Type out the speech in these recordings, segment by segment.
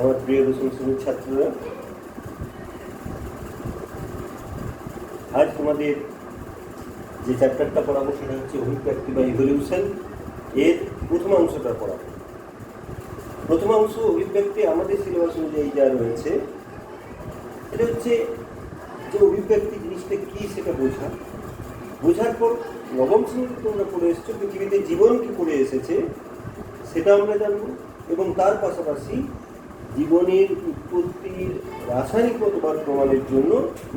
আমার প্রিয় দশম শ্রেণীর ছাত্ররা, আজ তোমাদের যে চ্যাপ্টারটা পড়াবো সেটা হচ্ছে অভিব্যক্তি বা ইভলিউশন। এর প্রথম অংশটা পড়াবো। প্রথম অংশ অভিব্যক্তি আমাদের সিলেবাস অনুযায়ী যা রয়েছে, এটা হচ্ছে যে অভিব্যক্তি জিনিসটা কী সেটা বোঝার পর নবম শ্রেণীতে তোমরা পড়ে এসছো পৃথিবীতে জীবন কী করে এসেছে সেটা আমরা জানবো, এবং তার পাশাপাশি জীবনের উৎপত্তির রাসায়নিক মতবাদ প্রমাণের জন্য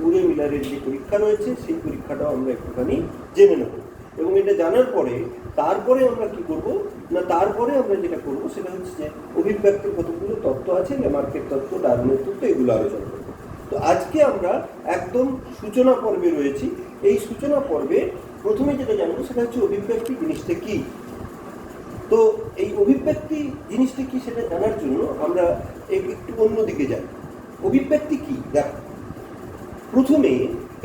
উরে মিলারের যে পরীক্ষা রয়েছে সেই পরীক্ষাটাও আমরা একটুখানি জেনে নেব। এবং এটা জানার পরে তারপরে আমরা কি করব না, তারপরে আমরা যেটা করব সেটা হচ্ছে যে অভিব্যক্তির কতগুলো তত্ত্ব আছে, ল্যামার্কের তত্ত্ব, ডারউইনের তত্ত্ব, এগুলো আলোচনা করব। তো আজকে আমরা একদম সূচনা পর্বে রয়েছি। এই সূচনা পর্বে প্রথমে যেটা জানবো সেটা হচ্ছে অভিব্যক্তি জিনিসটা কী। তো এই অভিব্যক্তি জিনিসটা কি সেটা জানার জন্য আমরা একটু অন্যদিকে যাই। অভিব্যক্তি কি দেখো, প্রথমে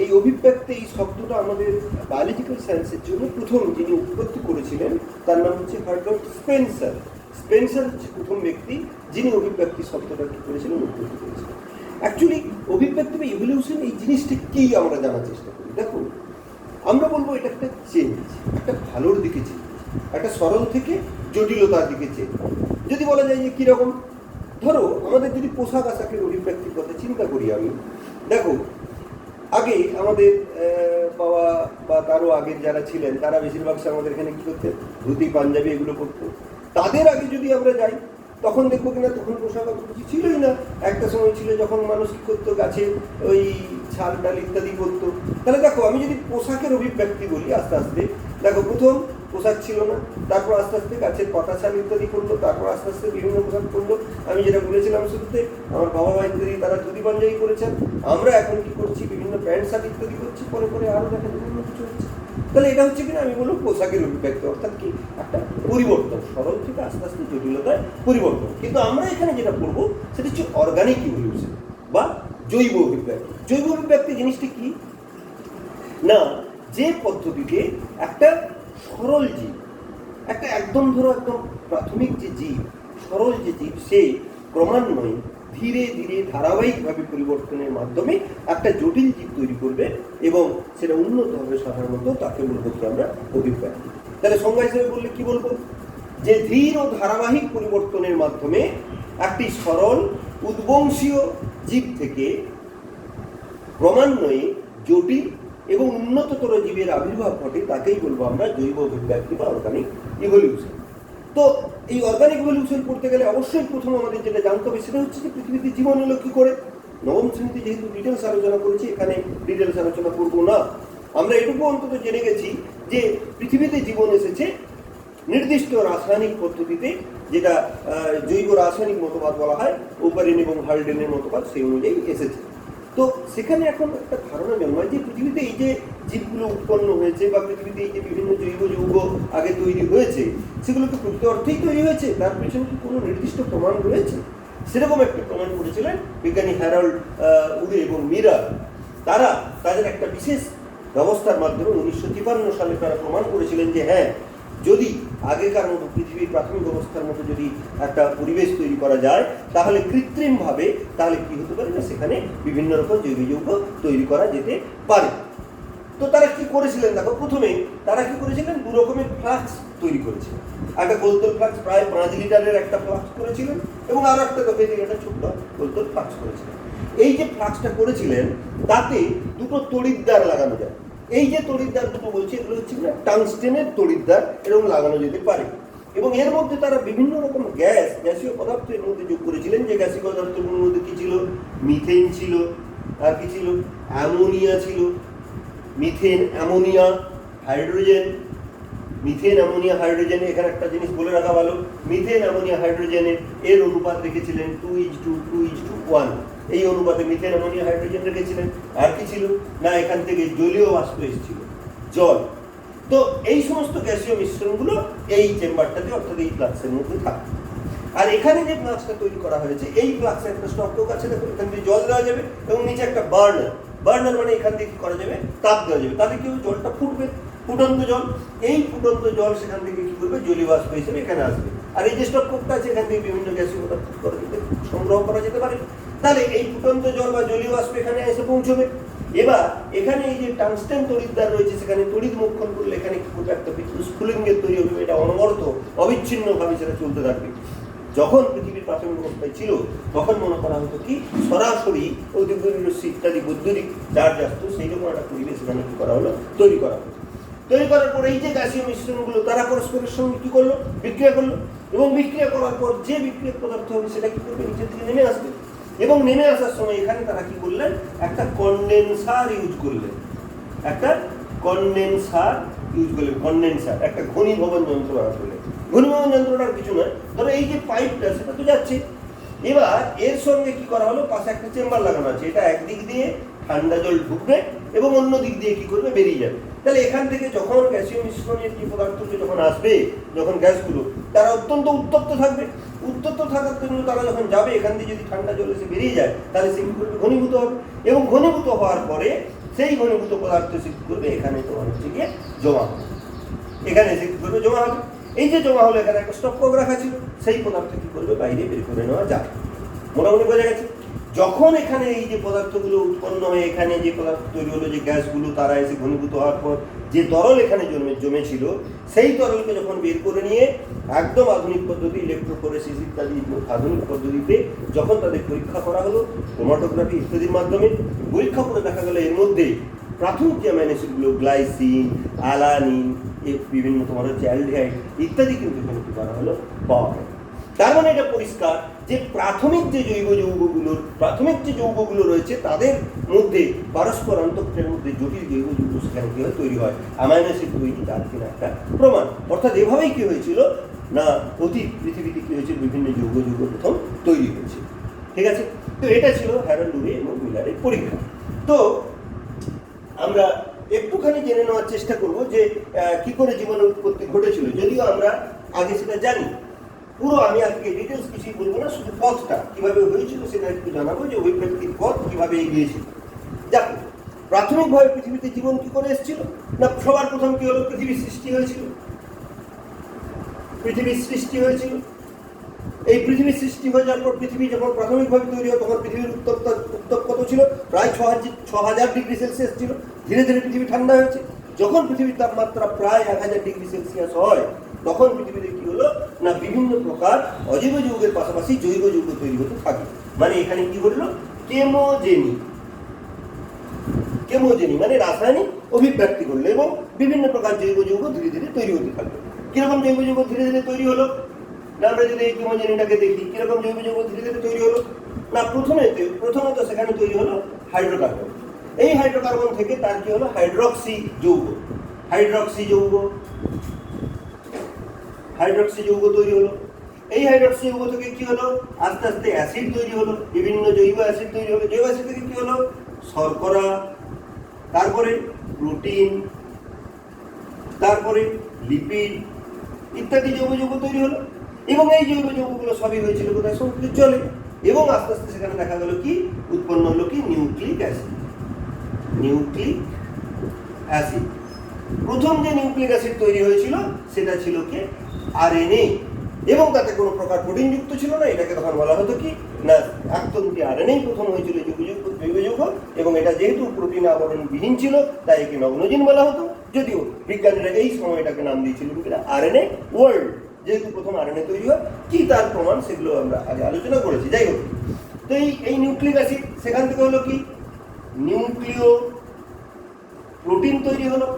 এই অভিব্যক্তি এই শব্দটা আমাদের বায়োলজিক্যাল সায়েন্সের জন্য প্রথম যিনি উৎপত্তি করেছিলেন তার নাম হচ্ছে হার্বার্ট স্পেন্সার। স্পেন্সার হচ্ছে প্রথম ব্যক্তি যিনি অভিব্যক্তি শব্দটা কি করেছিলেন, উৎপত্তি করেছিলেন। অ্যাকচুয়ালি অভিব্যক্তি বা ইভলিউশন এই জিনিসটা কি আমরা জানার চেষ্টা করি। দেখো, আমরা বলবো এটা একটা চেঞ্জ, একটা ভালোর দিকে চেঞ্জ, একটা সরল থেকে জটিলতার দিকে চেঞ্জ। যদি বলা যায় যে কীরকম, ধরো আমাদের যদি পোশাক আশাকের অভিব্যক্তির কথা চিন্তা করি আমি, দেখো আগে আমাদের বাবা বা তারও আগের যারা ছিলেন তারা বেশিরভাগ আমাদের এখানে কী করতেন, ধুতি পাঞ্জাবি এগুলো করতো। তাদের আগে যদি আমরা যাই তখন দেখবো কিনা তখন পোশাক কিছু ছিলই না। একটা সময় ছিল যখন মানুষ কী করতো, গাছে ওই ছাল টাল ইত্যাদি করতো। তাহলে দেখো, আমি যদি পোশাকের অভিব্যক্তি বলি, আস্তে আস্তে দেখো প্রথম পোশাক ছিল না, তারপর আস্তে আস্তে গাছের পাতা ছাল ইত্যাদি করলো, তারপর আস্তে আস্তে বিভিন্ন পোশাক করলো। আমি যেটা বলেছিলাম শুরুতে, আমার বাবা মা ইত্যাদি তারা ধুতি পাঞ্জাবি করেছেন, আমরা এখন কি করছি, বিভিন্ন প্যান্ট শার্ট ইত্যাদি করছি, পরে পরে আরও দেখা বিভিন্ন কিছু হচ্ছে। তাহলে এটা হচ্ছে কিনা আমি বলবো পোশাকের অভিব্যক্তি, অর্থাৎ কি একটা পরিবর্তন, সরল থেকে আস্তে আস্তে জটিলতায় পরিবর্তন। কিন্তু আমরা এখানে যেটা করবো সেটা হচ্ছে অর্গানিক ইভলিউশন বা জৈব অভিব্যক্তি। জৈব অভিব্যক্তি জিনিসটি কি না, যে পদ্ধতিতে একটা সরল জীব, একটা একদম ধরো একদম প্রাথমিক যে জীব, সরল যে জীব, সে ক্রমান্বয়ে ধীরে ধীরে ধারাবাহিকভাবে পরিবর্তনের মাধ্যমে একটা জটিল জীব তৈরি করবে এবং সেটা উন্নত হবে, সাধারণত তাকে বলবো কি আমরা অভিব্যক্তি। তাহলে সংজ্ঞা হিসেবে বললে কি বলবো, যে ধীর ও ধারাবাহিক পরিবর্তনের মাধ্যমে একটি সরল উদ্বংশীয় জীব থেকে ক্রমান্বয়ে জটিল এবং উন্নততর জীবের আবির্ভাব ঘটে, তাকেই বলবো আমরা জৈব অভিব্যক্তি বা অর্গানিক ইভলিউশন। তো এই অর্গানিক ইভলিউশন করতে গেলে অবশ্যই প্রথম আমাদের যেটা জানতে হবে সেটা হচ্ছে যে পৃথিবীতে জীবন এলো কী করে। নবম শ্রেণীতে যেহেতু ডিটেলস আলোচনা করেছি, এখানে ডিটেলস আলোচনা করবো না। আমরা এটুকু অন্তত জেনে গেছি যে পৃথিবীতে জীবন এসেছে নির্দিষ্ট রাসায়নিক পদ্ধতিতে, যেটা জৈব রাসায়নিক মতবাদ বলা হয়, ওপারেন এবং হার্ডেনের মতবাদ, সেই অনুযায়ী এসেছে। তো সেখানে এখন একটা ধারণা জন্মায় যে পৃথিবীতে এই যে জীবগুলো উৎপন্ন হয়েছে বা পৃথিবীতে এই যে বিভিন্ন জৈব যৌগ আগে তৈরি হয়েছে, সেগুলো কি প্রকৃত অর্থেই তৈরি হয়েছে, তার পেছনে কি কোনো নির্দিষ্ট প্রমাণ রয়েছে? সেরকম একটা প্রমাণ করেছিলেন বিজ্ঞানী হ্যারল্ড উরে এবং মিরার। তারা তাদের একটা বিশেষ ব্যবস্থার মাধ্যমে 1953 সালে তারা প্রমাণ করেছিলেন যে হ্যাঁ, যদি আগেকার মতো পৃথিবীর প্রাথমিক অবস্থার মতো যদি একটা পরিবেশ তৈরি করা যায়, তাহলে কৃত্রিমভাবে তাহলে কি হতে পারে না, সেখানে বিভিন্ন রকম জৈব যৌগ তৈরি করা যেতে পারে। তো তারা কি করেছিলেন দেখো, প্রথমে তারা কি করেছিলেন, দু রকমের ফ্লাক্স তৈরি করেছিলেন। একটা গোলতোল ফ্লাক্স, প্রায় 5 লিটারের একটা ফ্লাক্স করেছিলেন, এবং আরো একটা একটা ছোট্ট গোলতোল ফ্লাক্স করেছিলেন। এই যে ফ্লাক্সটা করেছিলেন তাতে দুটো তড়িৎদ্বার লাগানো যায়। এই যে তড়িৎদ্বার দুটো বলছি, এগুলো হচ্ছে না টাংস্টেনের তড়িৎদ্বার, এরকম লাগানো যেতে পারে। এবং এর মধ্যে তারা বিভিন্ন রকম গ্যাসীয় পদার্থ এর মধ্যে যোগ করেছিলেন। যে গ্যাসীয় পদার্থগুলোর মধ্যে কি ছিল, মিথেন ছিল, আর কি ছিল, অ্যামোনিয়া ছিল, methane, ammonia, hydrogen. Methane, ammonia, hydrogen, এখানে একটা জিনিস বলে রাখা ভালো, মিথেন, অ্যামোনিয়া, হাইড্রোজেনের এর অনুপাত রেখেছিলেন 2:1। এই অনুপাতে মিথেন, অ্যামোনিয়া, হাইড্রোজেন রেখেছিলেন। আর কি ছিল না, এখান থেকে জলীয় বাষ্প এসেছিল, জল। তো এই সমস্ত গ্যাসীয় মিশ্রণগুলো এই চেম্বারটাতে, অর্থাৎ এই ফ্লাক্সের মধ্যে থাকে। আর এখানে যে ফ্লাক্সটা তৈরি করা হয়েছে, এই ফ্লাক্সের একটা স্টপকক আছে, দেখো এখান থেকে জল দেওয়া যাবে এবং নিচে একটা বার্নার মানে এখান থেকে কি করা যাবে, তাপ দেওয়া যাবে। তাহলে কি জলটা ফুটবে, ফুটন্ত জল। এই ফুটন্ত জল সেখান থেকে কি করবে, জলীয় বাষ্প হিসেবে এখানে আসবে। আর এই যে স্টপ কোকটা আছে এখান থেকে বিভিন্ন গ্যাসীয় পদার্থ সংগ্রহ করা যেতে পারে। তাহলে এই ফুটন্ত জল বা জলীয় বাষ্প এখানে এসে পৌঁছবে। এবার এখানে এই যে টাংস্টেন তড়িৎদ্বার রয়েছে সেখানে তড়িৎ মোক্ষণ করলে এখানে কি করবে, একটা স্ফুলিঙ্গের তৈরি হবে, এটা অনবরত অবিচ্ছিন্নভাবে সেটা চলতে থাকবে। যখন পৃথিবীর প্রাথমিক অবস্থায় ছিল তখন মনে করা হতো কি সরাসরি অতিপরিক রশ্মি ইত্যাদি বৈদ্যুতিক চার্জ আসতো, সেই রকম একটা পরিবেশ এখানে কি করা হলো, তৈরি করা হলো। তৈরি করার পর এই যে গ্যাসীয় মিশ্রণগুলো তারা পরস্পরের সঙ্গে কি করলো, বিক্রিয়া করলো, এবং বিক্রিয়া করার পর যে বিক্রিয়ক পদার্থ হবে সেটা কি করবে, নিচের দিকে নেমে আসবে। এবং নেমে আসার সময় এখানে তারা কি করলেন, একটা কন্ডেন্সার ইউজ করলেন, একটা কন্ডেন্সার ইউজ করলেন, কন্ডেন্সার একটা ঘনীভবন যন্ত্র ব্যবহার করলেন। ঘনীভবন যন্ত্রটার কিছু নয়, ধরো এই যে পাইপটা সেটা তো যাচ্ছে, এবার এর সঙ্গে কি করা হলো, পাশে একটা চেম্বার লাগানো আছে, এটা একদিক দিয়ে ঠান্ডা জল ঢুকবে এবং অন্য দিক দিয়ে কি করবে, বেরিয়ে যাবে। তাহলে এখান থেকে যখন গ্যাসীয় মিশ্রণের যে পদার্থগুলো যখন আসবে, যখন গ্যাসগুলো তারা অত্যন্ত উত্তপ্ত থাকবে, উত্তপ্ত থাকার জন্য তারা যখন যাবে এখান দিয়ে যদি ঠান্ডা জল এসে বেরিয়ে যায় তাহলে সে কি করবে, ঘনীভূত হবে, এবং ঘনীভূত হওয়ার পরে সেই ঘনীভূত পদার্থ সে কি করবে, এখানে তোমার হচ্ছে গিয়ে জমা হবে, এখানে এসে কি করবে, জমা হবে। এই যে জমা হলো এখানে একটা স্টপ কক রাখা ছিল, সেই পদার্থ কি করবে, বাইরে বের করে নেওয়া যায়। মোটামুটি বোঝা গেছে। যখন এখানে এই যে পদার্থগুলো উৎপন্ন হয়ে এখানে যে পদার্থ তৈরি হলো, যে গ্যাসগুলো তারা এসে ঘনীভূত হওয়ার পর যে তরল এখানে জমেছিল, সেই তরলকে যখন বের করে নিয়ে একদম আধুনিক পদ্ধতি ইলেকট্রোফোরেসিস ইত্যাদি আধুনিক পদ্ধতিতে যখন তাদের পরীক্ষা করা হলো ক্রোমাটোগ্রাফি ইত্যাদির মাধ্যমে, পরীক্ষা করে দেখা গেল এর মধ্যে প্রাথমিক যে অ্যামাইনো অ্যাসিডগুলো গ্লাইসিন, অ্যালানিন, বিভিন্ন তোমার হচ্ছে অ্যালডিহাইড ইত্যাদি কিন্তু এখানে কি করা হলো, পাওয়া গেল। তার মানে এটা পরিষ্কার যে প্রাথমিক যে যৌগগুলো রয়েছে তাদের মধ্যে পারস্পর অন্তঃক্রিয়ার মধ্যে জটিল জৈব যৌগ সেখানে কি হয়, তৈরি হয়, অ্যামাইনো অ্যাসিড তৈরি, তার কিনা একটা প্রমাণ। অর্থাৎ এভাবেই কি হয়েছিল না, অতীত পৃথিবীতে কি হয়েছিল, বিভিন্ন যৌগ প্রথম তৈরি হয়েছে। ঠিক আছে, তো এটা ছিল হ্যারল্ড উরে এবং মিলারের পরীক্ষা। তো আমরা একটুখানি জেনে নেওয়ার চেষ্টা করব যে কি করে জীবনের উৎপত্তি ঘটেছিল, যদিও আমরা আগে সেটা জানি। পুরো আমি আজকে ডিটেলস কিছুই বলবো না, শুধু পথটা কিভাবে হয়েছিল সেটা একটু জানাবো, যে ওই ব্যক্তির পথ কিভাবে এগিয়েছিল। দেখো, প্রাথমিকভাবে পৃথিবীতে জীবন কি করে এসেছিল না, সবার প্রথম কি হলো, পৃথিবীর সৃষ্টি হয়েছিল। পৃথিবীর সৃষ্টি হয়েছিল, এই পৃথিবীর সৃষ্টি হয়ে যাওয়ার পর পৃথিবী যখন প্রাথমিকভাবে তৈরি হয় তখন পৃথিবীর উত্তপ্ত কত ছিল, প্রায় 6000 ডিগ্রি সেলসিয়াস ছিল। ধীরে ধীরে পৃথিবী ঠান্ডা হয়েছে। যখন পৃথিবীর তাপমাত্রা প্রায় 1000 ডিগ্রি সেলসিয়াস হয় তখন পৃথিবীতে কি হলো না, বিভিন্ন প্রকার অজৈব যৌগের পাশাপাশি জৈব যৌগ তৈরি হতে থাকে। মানে এখানে কি হলো, কেমোজেনি মানে রাসায়নিক অভিব্যক্তি করলো, এবং বিভিন্ন প্রকার জৈব যৌগ ধীরে ধীরে তৈরি হতে থাকলো। কিরকম জৈব যৌগ ধীরে ধীরে তৈরি হলো না, আমরা যদি এই কেমোজেনিটাকে দেখি, কিরকম জৈব যৌগ ধীরে ধীরে তৈরি হলো না, প্রথমত সেখানে তৈরি হলো হাইড্রোকার্বন। এই হাইড্রোকার্বন থেকে তার কি হলো, হাইড্রক্সি যৌগ তৈরি হলো। এই হাইড্রক্সি যৌগ থেকে কি হলো, আস্তে আস্তে অ্যাসিড তৈরি হলো, বিভিন্ন জৈব অ্যাসিড তৈরি হলো। জৈব অ্যাসিড থেকে কি হলো, শর্করা, তারপরে প্রোটিন, তারপরে লিপিড ইত্যাদি জৈব যৌগ তৈরি হলো। এবং এই জৈব যৌগগুলো সবই হয়েছিল কোথায়, সমুদ্রের জলে। এবং আস্তে আস্তে সেখানে দেখা গেল কি উৎপন্ন হলো কি, নিউক্লিক অ্যাসিড। প্রথম যে নিউক্লিক অ্যাসিড তৈরি হয়েছিল সেটা ছিল কি, আরএনএ, এবং তাতে কোনো প্রকার প্রোটিন যুক্ত ছিল না। এটাকে তখন বলা হতো কি না, একতন্ত্রী আরএনএ প্রথম হয়েছিল জৈব যৌগ, এবং এটা যেহেতু প্রোটিন আবরণবিহীন ছিল তাই একে নগ্নজিন বলা হতো। যদিও বিজ্ঞানীরা এই সময়টাকে নাম দিয়েছিলেন আরএনএ ওয়ার্ল্ড, যেহেতু প্রথম আরএনএ তৈরি হয়। কি তার প্রমাণ সেগুলো আমরা আগে আলোচনা করেছি। যাই হোক, তো এই নিউক্লিক অ্যাসিড সেখান থেকে হলো কি, নিউক্লিয় প্রোটিন তৈরি হলো।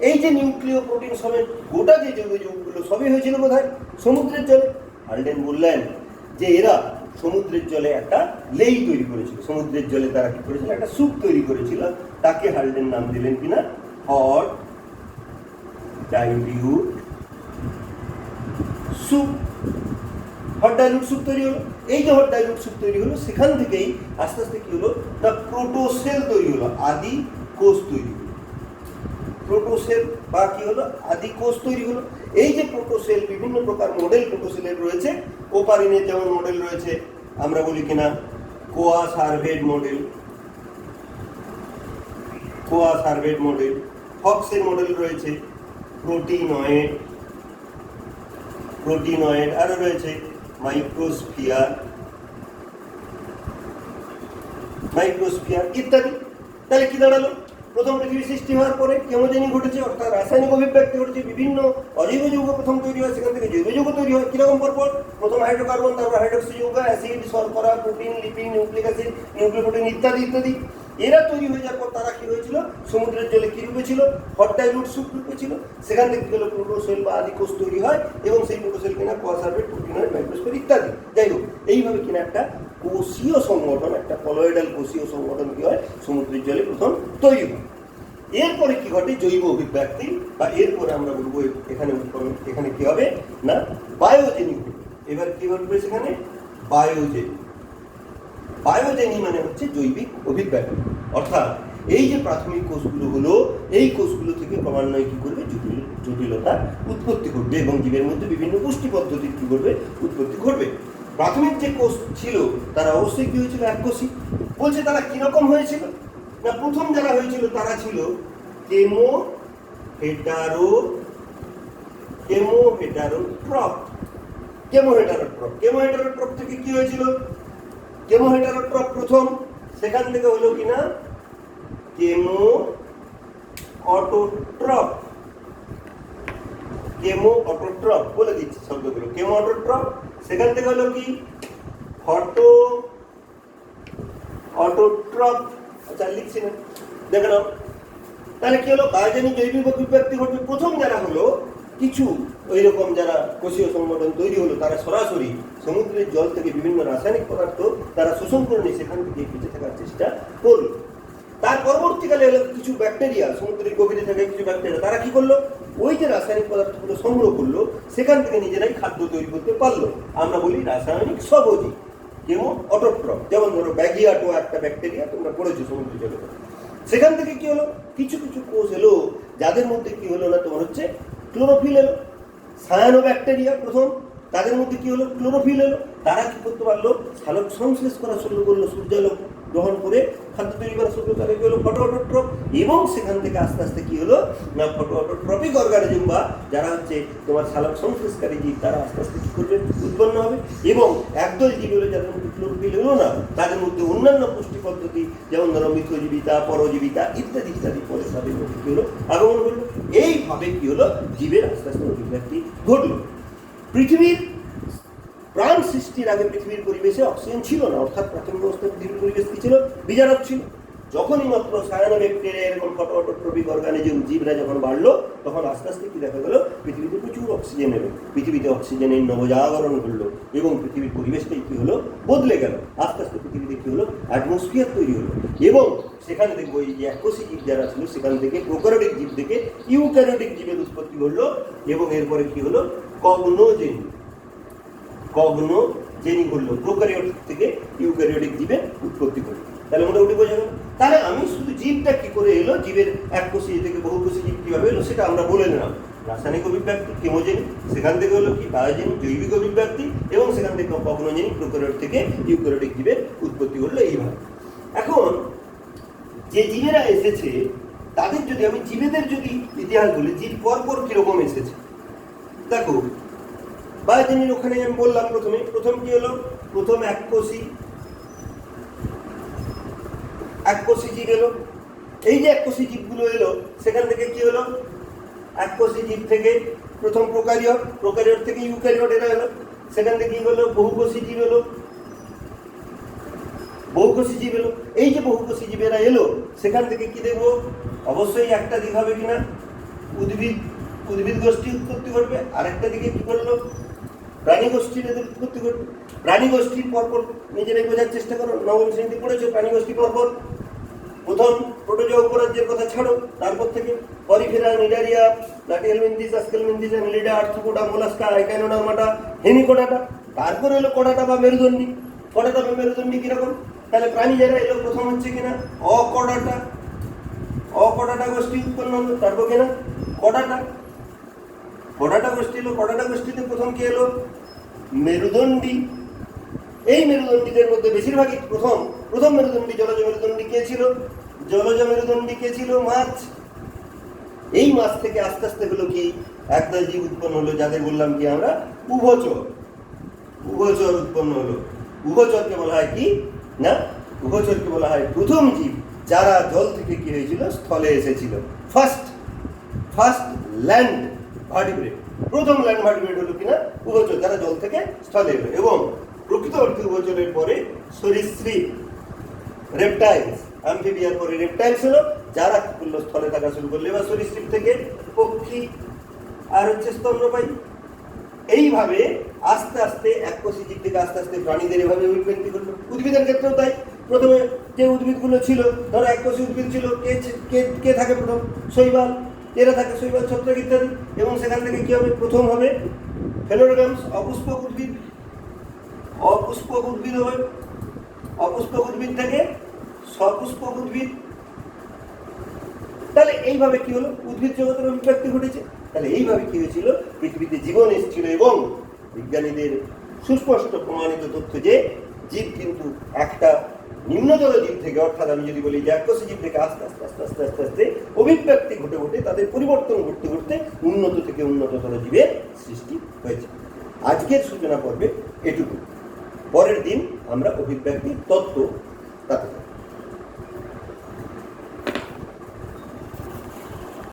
এই যে নিউক্লিয় প্রোটিন সমেত গোটা যে জৈব যৌগগুলো সবই হয়েছিল কোথায়, সমুদ্রের জলে। হাল্ডেন বললেন যে এরা সমুদ্রের জলে একটা লেই তৈরি করেছিল, সমুদ্রের জলে তারা কি করেছিল, একটা স্যুপ তৈরি করেছিল। তাকে হাল্ডেন নাম দিলেন কিনা, হট ডাইলিউট স্যুপ। তৈরি হলো। এই যে হট ডাইলিউট স্যুপ তৈরি হলো, সেখান থেকেই আস্তে আস্তে কি হলো না, প্রোটোসেল তৈরি হলো, আদি কোষ তৈরি হলো। প্রোটোসেল বা কি হলো, আদি কোষ তৈরি হলো। এই যে প্রোটোসেল, বিভিন্ন প্রকার মডেল প্রোটোসেলের রয়েছে। ওপারিনের যেমন মডেল রয়েছে, আমরা বলি কিনা কোয়া সার্ভেড মডেল, ফক্সের মডেল রয়েছে, প্রোটিনয়েড, আরো রয়েছে মাইক্রোস্ফিয়ার ইত্যাদি। তাহলে কি দাঁড়ালো? প্রথম পৃথিবী সৃষ্টি হওয়ার পরে কেমোজেনি ঘটেছে, অর্থাৎ রাসায়নিক অভিব্যক্তি ঘটেছে, বিভিন্ন অজৈব যৌগ প্রথম তৈরি হয়, সেখান থেকে জৈব যৌগ তৈরি হয়। কিরকম পরপর? প্রথম হাইড্রোকার্বন, তারপর হাইড্রোক্সি যৌগ, অ্যাসিড, শর্করা, প্রোটিন, লিপিড, নিউক্লিক অ্যাসিড, নিউক্লিওপ্রোটিন ইত্যাদি ইত্যাদি। এরা তৈরি হয়ে যাওয়ার পর তারা কি হয়েছিল? সমুদ্রের জলে কি রূপে ছিল? হট ডাইলুট স্যুপ রূপে ছিল। সেখান থেকে গেল প্রোটোসেল বা আদি কোষ তৈরি হয়, এবং সেই প্রোটোসেল কিনা কোয়াসার্ভেট, প্রোটিনয়েড, মাইক্রোস্ফিয়ার ইত্যাদি। যাই হোক, এইভাবে কিনা একটা কোষীয় সংগঠন, একটা কলয়েডাল কোষীয় সংগঠন কি হয়? সমুদ্রের জলে প্রথম তৈরি হয়। এরপরে কি ঘটে? জৈব অভিব্যক্তি, বা এরপরে আমরা বলবো এখানে কি হবে না বায়োজেনি। এবার কি ঘটবে সেখানে? বায়োজেনি মানে হচ্ছে জৈবিক অভিব্যক্তি। অর্থাৎ এই যে প্রাথমিক কোষগুলো হলো, এই কোষগুলো থেকে ক্রমান্বয়ে কি করবে? জটিলতা উৎপত্তি ঘটবে, এবং জীবের মধ্যে বিভিন্ন পুষ্টি পদ্ধতির কি করবে? উৎপত্তি ঘটবে। প্রাথমিক যে কোষ ছিল তারা অবশ্যই কি হয়েছিল? এককোষী। বলছে তারা কিরকম হয়েছিল না, প্রথম যারা হয়েছিল তারা ছিল কেমোহেটারোট্রপ থেকে কি হয়েছিল? কেমোহেটারোট্রপ প্রথম, সেখান থেকে হলো কিনা কেমো অটোট্রপ বলে দিচ্ছি শব্দগুলো। কেমো অটোট্রপ, সেখান থেকে হলো কি ফটো অটোট্রপ। আচ্ছা, লিখছি না, দেখে নাও। তাহলে কি হলো? বায়োজেনিক জৈবিক অভিব্যক্তি ঘটবে। প্রথম যারা হলো কিছু ওইরকম যারা কোষীয় সংগঠন তৈরি হলো, তারা সরাসরি সমুদ্রের জল থেকে বিভিন্ন রাসায়নিক পদার্থ তারা শোষণ করে নিয়ে সেখান থেকে বেঁচে থাকার চেষ্টা করলো। তার পরবর্তীকালে হলো কিছু ব্যাকটেরিয়া, সমুদ্রের গভীরে থাকা কিছু ব্যাকটেরিয়া, তারা কি করলো? ওই যে রাসায়নিক পদার্থগুলো সংগ্রহ করলো, সেখান থেকে নিজেরাই খাদ্য তৈরি করতে পারলো। আমরা বলি রাসায়নিক স্বভোজী, কেমো অটোট্রপ। যেমন ধরো ব্যাগিয়াটো একটা ব্যাকটেরিয়া, তোমরা পড়েছো সমুদ্রের জলে। সেখান থেকে কি হলো? কিছু কিছু কোষ এলো যাদের মধ্যে কি হলো না তোমার হচ্ছে ক্লোরোফিল এলো। সায়ানো ব্যাকটেরিয়া প্রথম, তাদের মধ্যে কি হলো? ক্লোরোফিল এলো। তারা কি করতে পারলো? সালোক সংশ্লেষ করা শুরু করলো, সূর্যালোক গ্রহণ করে খাদ্য তৈরি করা শুরু করে। কি হলো? ফটো অটোট্রপ। এবং সেখান থেকে আস্তে আস্তে কি হলো না ফটো অটোট্রপিক অর্গানিজম, বা যারা হচ্ছে তোমার সালোক সংশ্লেষকারী জীব, তারা আস্তে আস্তে কি করবে? উৎপন্ন হবে। এবং একদল জীব হলো যাদের মধ্যে ক্লোরোফিল হলো না, তাদের মধ্যে অন্যান্য পুষ্টি পদ্ধতি, যেমন ধরো মিথজীবিতা, পরজীবিতা ইত্যাদি ইত্যাদি পরে তাদের মধ্যে কি হলো? আগমন করলো। এইভাবে কি হলো? জীবের আস্তে আস্তে অভিব্যক্তি ঘটলো। পৃথিবীর প্রাণ সৃষ্টির আগে পৃথিবীর পরিবেশে অক্সিজেন ছিল না, অর্থাৎ প্রাথমিক অবস্থায় পৃথিবীর পরিবেশ কি ছিল? বিজারক ছিল। যখনই মাত্র সায়ানো ব্যাকটেরিয়া এরকম ফটো অটোট্রপিক অর্গানিজম জীবরা যখন বাড়লো, তখন আস্তে আস্তে কি দেখা গেল? পৃথিবীতে প্রচুর অক্সিজেন এলো, পৃথিবীতে অক্সিজেনের নবজাগরণ ঘটলো, এবং পৃথিবীর পরিবেশটাই কি হলো? বদলে গেল। আস্তে আস্তে পৃথিবীতে কি হলো? অ্যাটমসফিয়ার তৈরি হলো, এবং সেখানে দেখবো এই যে এককোষী জীব যারা ছিল, সেখান থেকে প্রোক্যারিওটিক জীব থেকে ইউক্যারিওটিক জীবের উৎপত্তি ঘটলো। এবং এরপরে কি হলো? কগনোজেনি ঘটলো। প্রোক্যারিওটিক থেকে ইউক্যারিওটিক জীবের উৎপত্তি ঘটলো। তাহলে মোটামুটি বোঝা গেল। তাহলে আমি শুধু জীবটা কি করে এলো, জীবের এককোষী থেকে বহুকোষী জীব কিভাবে এলো সেটা আমরা বলে নিলাম। রাসায়নিক অভিব্যক্তি কেমোজেনি, সেখান থেকে হলো কি বায়োজেনিক জৈবিক অভিব্যক্তি, এবং সেখান থেকে কগনোজেনিক প্রোক্যারিওট থেকে ইউক্যারিওটিক জীবের উৎপত্তি হলো। এইভাবে এখন যে জীবেরা এসেছে তাদের যদি আমি জীবেদের যদি ইতিহাস বলি, জীব পরপর কিরকম এসেছে দেখো। বায়োজেনির ওখানে আমি বললাম প্রথম কি হলো? প্রথম এককোষী জীব এলো। এই যে এককোষী জীবগুলো এলো, সেখান থেকে কি হলো? এককোষী জীব থেকে প্রথম প্রোক্যারিওট থেকে ইউক্যারিওট এরা এলো। সেখান থেকে কি হলো? বহুকোষী জীব এলো। এই যে বহুকোষী জীবেরা এলো, সেখান থেকে কি দেখবো? অবশ্যই একটা দিক হবে কিনা উদ্ভিদ গোষ্ঠী উৎপত্তি ঘটবে, আরেকটা দিকে কি করলো? প্রাণী গোষ্ঠীর এদের উৎপত্তি ঘটবে। প্রাণী গোষ্ঠীর পরপর নিজেরাই বোঝার চেষ্টা করো, নবম শ্রেণীতে পড়েছো। প্রাণী গোষ্ঠী পরপর প্রথম প্রোটোজোয়া উপরাজ্যের কথা ছাড়ো, তারপর থেকে Porifera, Cnidaria, Platyhelminthes, Aschelminthes, Annelida, Arthropoda, Mollusca, Echinodermata, Hemichordata. তারপর এলো কডাটা বা মেরুদণ্ডী। কডাটা বা মেরুদণ্ডী কিরকম? তাহলে প্রাণী যারা এলো প্রথম হচ্ছে কিনা অকডাটা গোষ্ঠী উৎপন্ন হলো। তারপর কিনা কডাটা গোষ্ঠী এলো। কডাটা গোষ্ঠীতে প্রথম কি এলো? মেরুদণ্ডী। এই মেরুদণ্ডীদের মধ্যে বেশিরভাগই প্রথম মেরুদণ্ডী, জলজ মেরুদণ্ডী কে ছিল? মাছ। এই মাছ থেকে আস্তে আস্তে হলো কি একটা জীব উৎপন্ন হলো, যাদের বললাম কি আমরা উভচর। উভচর উৎপন্ন হলো। উভচরকে বলা হয় কি না, উভচরকে বলা হয় প্রথম জীব যারা জল থেকে কি হয়েছিল, স্থলে এসেছিল। ফার্স্ট ল্যান্ড ভার্টিব্রেট, প্রথম ল্যান্ড ভার্টিব্রেট হলো কিনা উভচর, যারা জল থেকে স্থলে এলো। এবং প্রকৃত অর্থে উভচরের পরে সরীসৃপ, রেপটাইলস, অ্যাম্ফিবিয়ার পরে রেপটাইলস হলো, যারা কি করলো, স্থলে থাকা শুরু করলো। এবার সরীসৃপ থেকে পক্ষী, আর হচ্ছে স্তন্যপায়ী। এইভাবে আস্তে আস্তে এককোষী জীব থেকে আস্তে আস্তে প্রাণীদের এভাবে অভিব্যক্তি করলো। উদ্ভিদের ক্ষেত্রেও তাই। প্রথমে যে উদ্ভিদগুলো ছিল, ধরো এককোষী উদ্ভিদ ছিল, কে থাকে প্রথম? শৈবাল, এরা থাকে শৈবাল, ছত্রাক ইত্যাদি। এবং সেখান থেকে কি হবে? প্রথম হবে ফেলোরগামস, অপুষ্পক উদ্ভিদ। অপুষ্পক উদ্ভিদ হবে, অপুষ্পক উদ্ভিদ থেকে সপুষ্পক উদ্ভিদ। তাহলে এইভাবে কি হলো? উদ্ভিদ জগতের অভিব্যক্তি ঘটেছে। তাহলে এইভাবে কি হয়েছিল? পৃথিবীতে জীবন এসেছিল এবং বিজ্ঞানীদের সুস্পষ্ট প্রমাণিত তথ্য যে জীব কিন্তু একটা নিম্নতর জীব থেকে, অর্থাৎ আমি যদি বলি যে এককোষী জীব থেকে আস্তে আস্তে আস্তে আস্তে আস্তে আস্তে অভিব্যক্তি ঘটে ঘটে তাদের পরিবর্তন ঘটতে ঘটতে উন্নত থেকে উন্নততর জীবের সৃষ্টি হয়েছে। আজকের সূচনা পর্বে এটুকু। পরের দিন আমরা অভিব্যক্তির তত্ত্ব তাতে